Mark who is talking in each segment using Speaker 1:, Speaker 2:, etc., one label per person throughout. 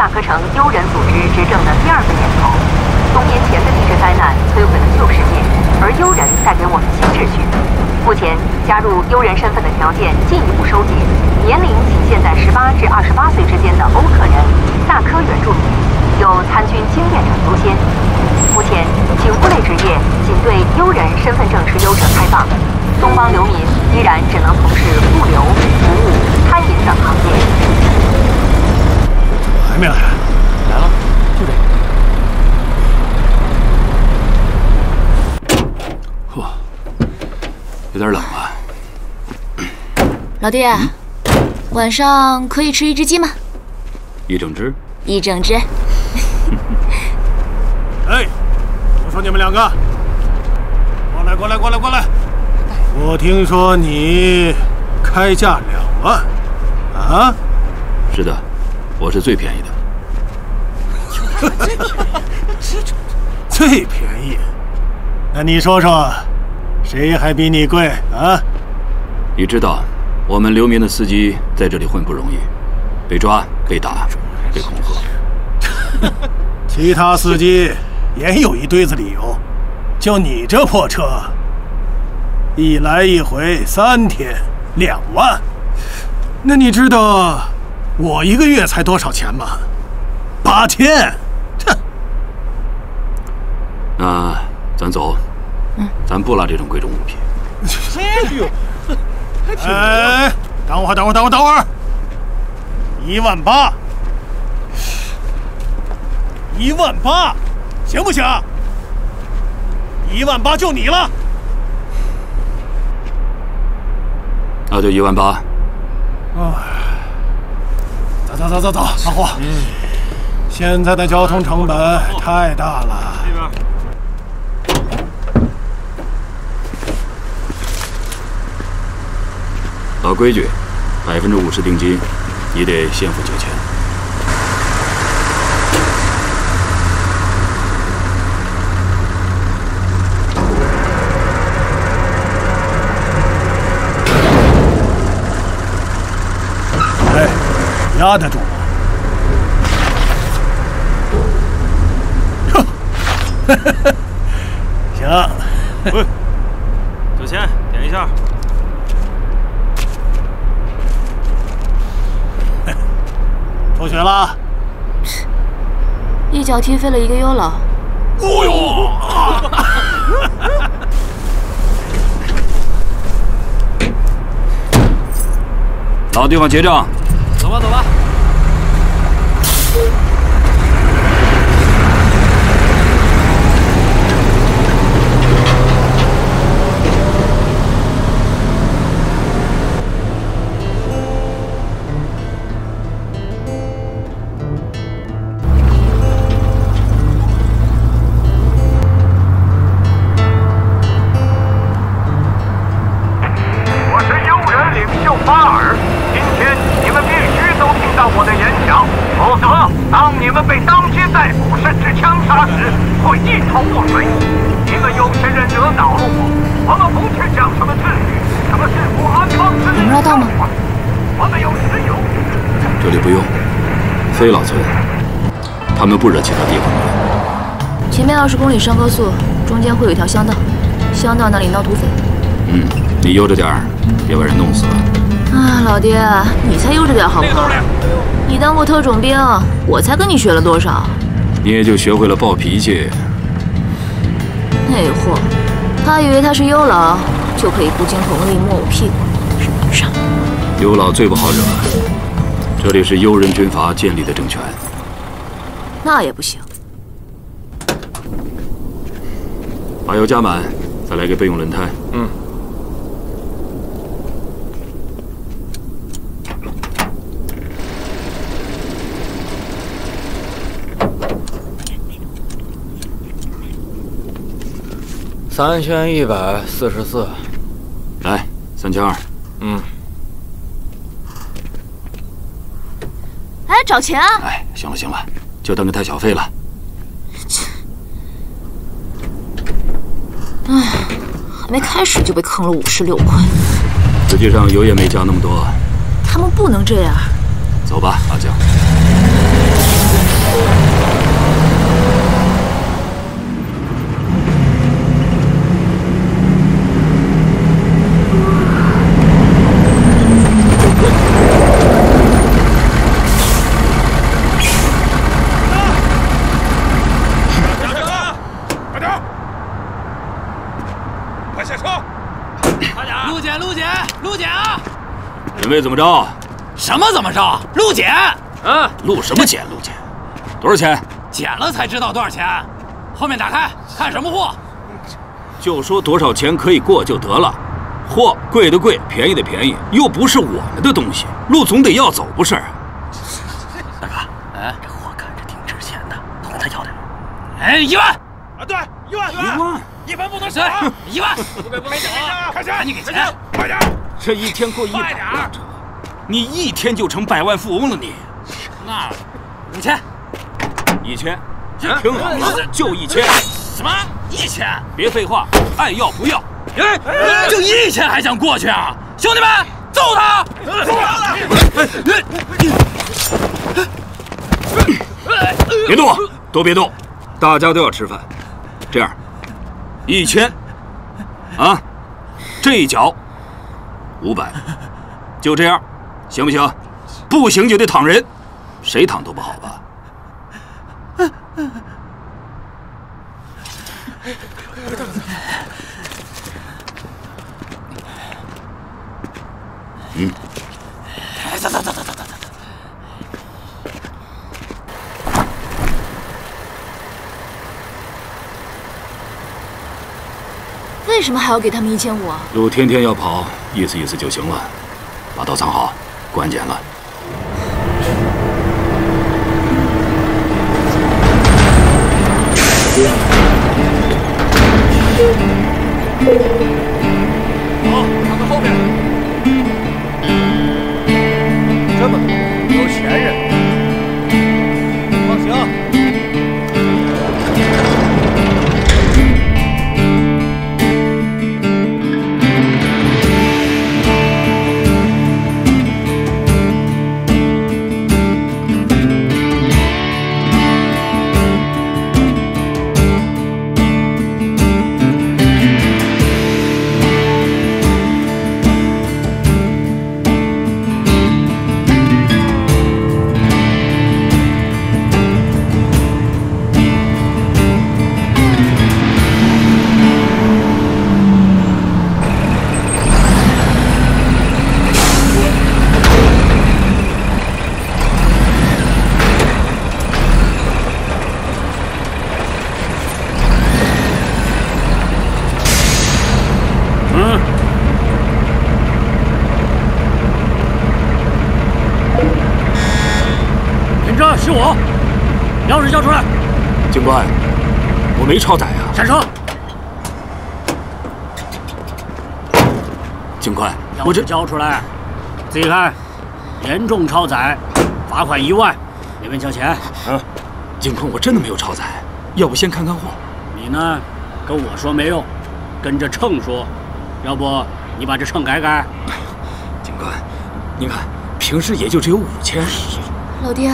Speaker 1: 大科城悠人组织执政的第2个年头。多年前的地质灾难摧毁了旧世界，而悠人带给我们新秩序。目前加入悠人身份的条件进一步收紧，年龄仅限在18至28岁之间的欧特人、萨科原住民，有参军经验者优先。目前警务类职业仅对悠人身份证持有者开放，东方流民依然只能从事物流、服务、餐饮等行业。
Speaker 2: 还没来？
Speaker 3: 来了，就这。
Speaker 4: 嚯，有点冷啊。
Speaker 5: 老弟，晚上可以吃1只鸡吗？
Speaker 4: 一整只
Speaker 5: ？1整只。
Speaker 2: 哎，我说你们2个，过来！我听说你开价2万，啊？
Speaker 4: 是的，我是最便宜的。
Speaker 2: 最便宜？那你说说，谁还比你贵啊？
Speaker 4: 你知道，我们流民的司机在这里混不容易，被抓、被打、被恐吓。
Speaker 2: 其他司机也有一堆子理由，就你这破车，一来一回3天2万，那你知道我1个月才多少钱吗？8000。
Speaker 4: 那咱走，咱不拉这种贵重物品。
Speaker 2: 哎，等会儿，18000，18000，行不行？18000就你了。
Speaker 4: 那就18000。
Speaker 2: 走，阿货。现在的交通成本太大了。
Speaker 3: 这边。
Speaker 4: 老规矩，50%定金，你得先付9000。
Speaker 2: 哎，压得住吗？行。
Speaker 3: 喂，9000，点一下。
Speaker 2: 出血了，
Speaker 5: 一脚踢飞了1个优老。
Speaker 2: 哦呦！
Speaker 4: 老地方结账。
Speaker 3: 走吧。
Speaker 4: 非老村，他们不惹其他地方的人。
Speaker 5: 前面20公里上高速，中间会有一条乡道，乡道那里闹土匪。
Speaker 4: 你悠着点儿，别把人弄死了。
Speaker 5: 啊，老爹，你才悠着点好不好？你当过特种兵，我才跟你学了多少？
Speaker 4: 你也就学会了暴脾气。
Speaker 5: 那货，他以为他是优老，就可以不经同意摸我屁股，是本事。
Speaker 4: 优老最不好惹，这里是悠人军阀建立的政权。
Speaker 5: 那也不行。
Speaker 4: 把油加满，再来个备用轮胎。
Speaker 3: 3144。
Speaker 4: 来，3200。
Speaker 5: 哎，找钱啊！
Speaker 4: 哎，行了，就当个太小费了。
Speaker 5: 哎，还没开始就被坑了56块。
Speaker 4: 实际上油也没加那么多。
Speaker 5: 他们不能这样。
Speaker 4: 走吧，阿江。准备怎么着？
Speaker 6: 什么怎么着？路检！
Speaker 4: 啊，路什么检？路检？多少钱？
Speaker 6: 检了才知道多少钱。后面打开，看什么货？
Speaker 4: 就说多少钱可以过就得了。货贵的贵，便宜的便宜，又不是我们的东西，路总得要走不是？
Speaker 6: 大哥，这货看着挺值钱的，都跟他要点。1万！
Speaker 3: 啊，对，1万
Speaker 4: ，1万
Speaker 3: ，1分不能少，1万，
Speaker 6: 不给，
Speaker 3: 开钱，
Speaker 6: 赶紧给钱，
Speaker 3: 快点！
Speaker 4: 这一天过100辆车，你1天就成百万富翁了你。
Speaker 6: 那5000，1000，
Speaker 4: 听好了，就1000。
Speaker 6: 什么1000？
Speaker 4: 别废话，爱要不要？
Speaker 6: 就1000还想过去啊？兄弟们，揍他！
Speaker 4: 别动，都别动，大家都要吃饭。这样，1000，啊，这一脚500，就这样，行不行？不行就得躺人，谁躺都不好吧？
Speaker 6: 走。
Speaker 5: 为什么还要给他们1500啊？
Speaker 4: 路天天要跑，意思意思就行了。把刀藏好，关检了。
Speaker 3: 好，看看后面。这么多，有钱人。放行。
Speaker 6: 是我，钥匙交出来。
Speaker 4: 警官，我没超载啊。
Speaker 6: 闪车。
Speaker 4: 警官，
Speaker 6: 钥匙交出来，自己看，严重超载，罚款1万，那边交钱。
Speaker 4: 啊，警官，我真的没有超载，要不先看看货。
Speaker 6: 你呢，跟我说没用，跟着秤说，要不你把这秤改改。
Speaker 4: 警官，您看，平时也就只有5000。
Speaker 5: 老爹。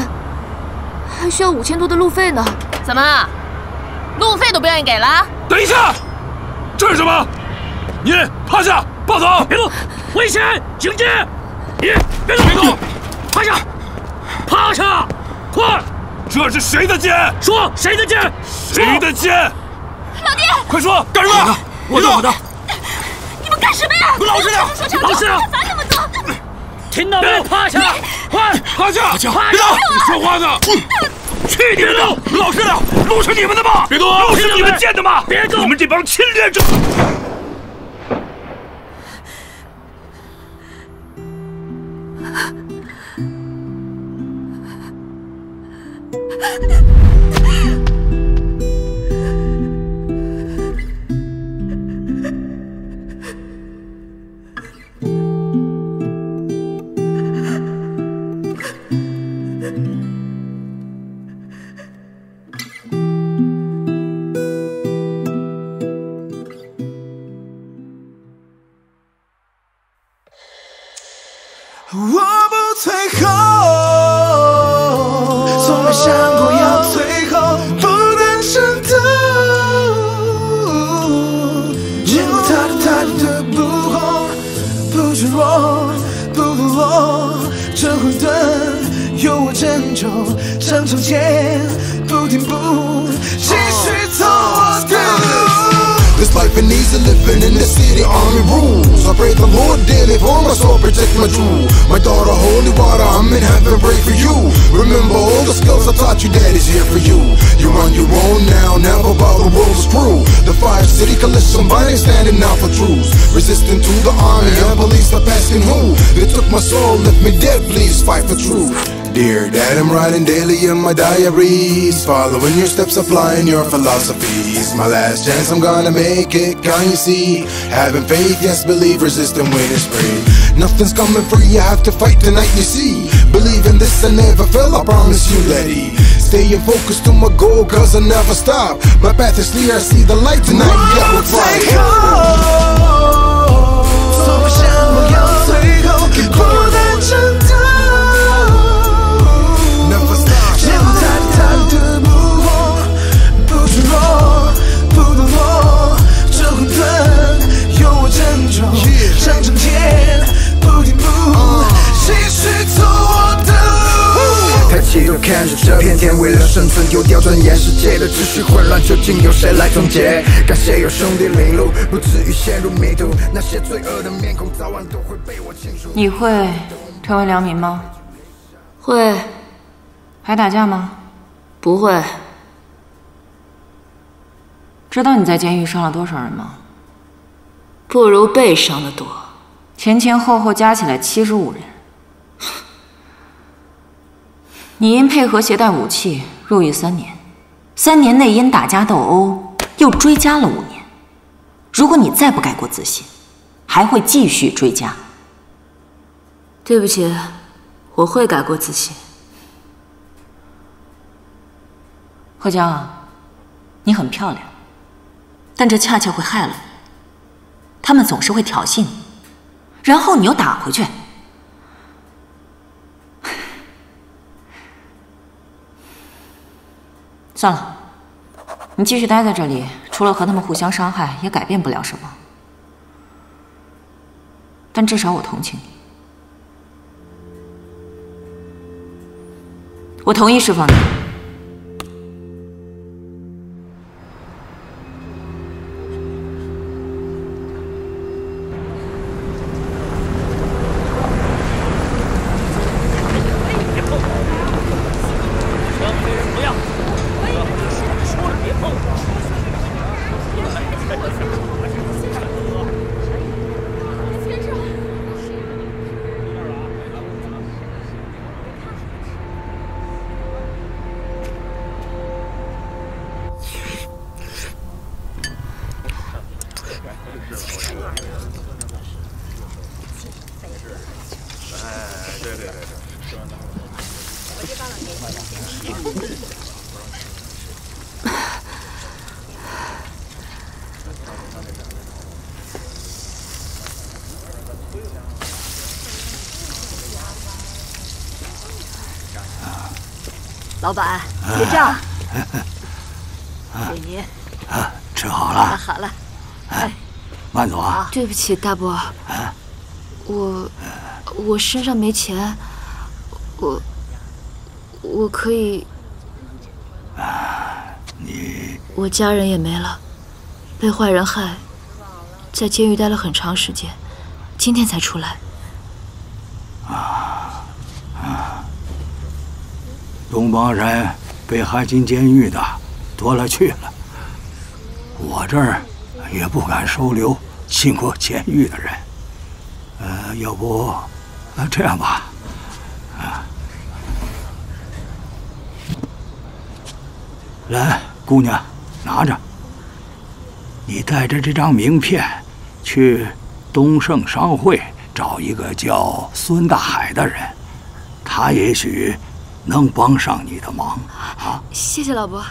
Speaker 5: 还需要5000多的路费呢，
Speaker 7: 怎么，路费都不愿意给了？
Speaker 3: 等一下，这是什么？你趴下，报告！
Speaker 6: 别动，危险！警戒！你别动，别动，趴下，趴下，快！
Speaker 3: 这是谁的剑？
Speaker 6: 说谁的剑？
Speaker 3: 谁的剑？
Speaker 7: 老爹，
Speaker 3: 快说，干什么？
Speaker 4: 我的。
Speaker 7: 你们干什么呀？
Speaker 6: 老实点，老实点！
Speaker 7: 烦那么多！
Speaker 6: 听到没有？趴下，快！
Speaker 3: 趴下！别动！你说话呢！去你们的！老实点！路是你们的吗？别动！路是你们建的吗？
Speaker 6: 别动！
Speaker 3: 你们这帮侵略者！
Speaker 8: 我不退后，从没想过要他的不红，不脆弱，不堕落。这混沌由我拯救，上场前不停步，继续走我的路。
Speaker 9: This life ain't easy living in the city, army rules. I pray the Lord daily for my soul, protect my jewel. My daughter, holy water, I'm in heaven, pray for you. Remember all the skills I taught you, daddy's here for you. You're on your own now, never bow the world's crew. The 5-city coalition, binding standing out for truths. Resisting to the army, and police are asking who. They took my soul, left me dead, please fight for truth. Dear Dad, I'm writing daily in my diaries, following your steps, applying your philosophies. My last chance, I'm gonna make it, can you see? Having faith, yes, believe, resisting when it's free. Nothing's coming free, you have to fight tonight, you see. Believe in this, I never fail, I promise you, Daddy. Staying focused to my goal, cause I never stop. My path is clear, I see the light tonight, yeah, we're flying.
Speaker 8: Take home, 从不想我要最后，不能挣扎。 上场前不停步，继续走我的路。抬起头看着这片天，为了生存丢掉尊严，世界的秩序混乱，究竟由谁来终结？感谢有兄弟领路，不至于陷入迷途。那些罪恶的面孔，早晚都会被我清除。
Speaker 5: 你会成为良民吗？会。还打架吗？不会。知道你在监狱伤了多少人吗？ 不如被伤的多，前前后后加起来75人。你因配合携带武器入狱3年，3年内因打架斗殴又追加了5年。如果你再不改过自新，还会继续追加。对不起，我会改过自新。贺江，你很漂亮，但这恰恰会害了你。 他们总是会挑衅你，然后你又打回去。算了，你继续待在这里，除了和他们互相伤害，也改变不了什么。但至少我同情你，我同意释放你。
Speaker 7: 老板，结账。给您。
Speaker 10: 吃好了。
Speaker 7: 好了。
Speaker 10: 哎，慢走啊。
Speaker 5: 对不起，大伯。我身上没钱，我可以。我家人也没了，被坏人害，在监狱待了很长时间，今天才出来。
Speaker 10: 东帮人被害进监狱的多了去了，我这儿也不敢收留进过监狱的人。要不，这样吧，来，姑娘，拿着。你带着这张名片，去东盛商会找一个叫孙大海的人，他也许能帮上你的忙啊！
Speaker 5: 谢谢老伯。